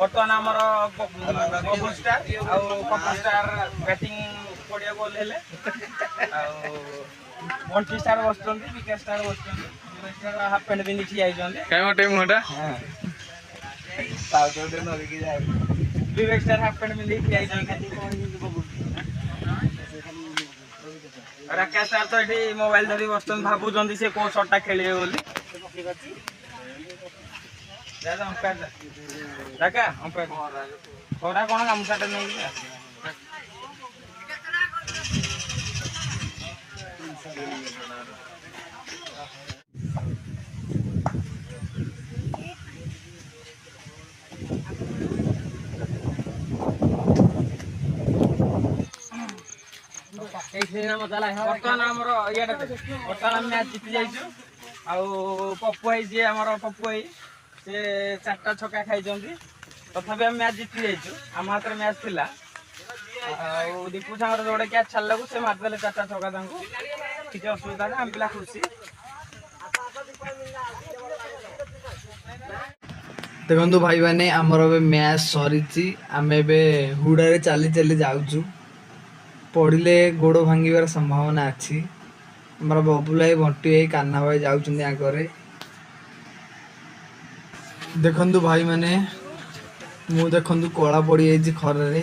बर्तमान आमर बबल स्टार कपल स्टार बैटिंग पड़िया गोल हेले बंटी स्टार बसुँच विकेट स्टार बसुँच हाफ पैंट पिंधि ठिया विवेक स्टार हाफ पैंट पिंधि ठिया राकेश स्टार तो ये मोबाइल धरी बस भावुं सी कौ शॉटा खेलिए बोली राका अंपायर खरा कौन गामुछाटा नहीं बर्तमान आमर इटा बर्तमान मैच जीति जाइछु पप्पू भाई जी आम पप्पू भाई से 4टा छक्का खाई तथापि आम मैच जीति जाइछु आम हाथ में मैच थिला दीपू सागर जोड़े कैच छाड़ा से मारिदे 4टा छक्का किसी असुविधा ना आम पिला खुशी देखो भाई मैंने आमर मैच सरी आम हुड़ा चली चली जाऊँ पड़े गोड़ भांगार संभावना अच्छी आम बबुल भाई बंटी भाई कान्हा भाई जाऊँ आगे देखु भाई मैंने मु देखु कला पड़ जाइए खरे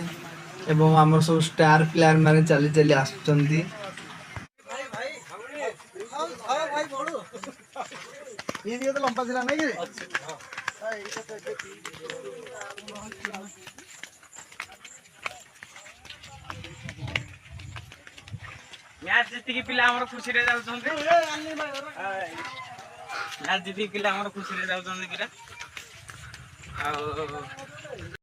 एवं आम सब स्टार प्लेयर मैंने चली चली आसुँच मैच जीतिकी पिला हमर खुशी रे जाउछन्ते मैच जीतिकी पिला हमर खुशी रे जाउछन्ते किरा आ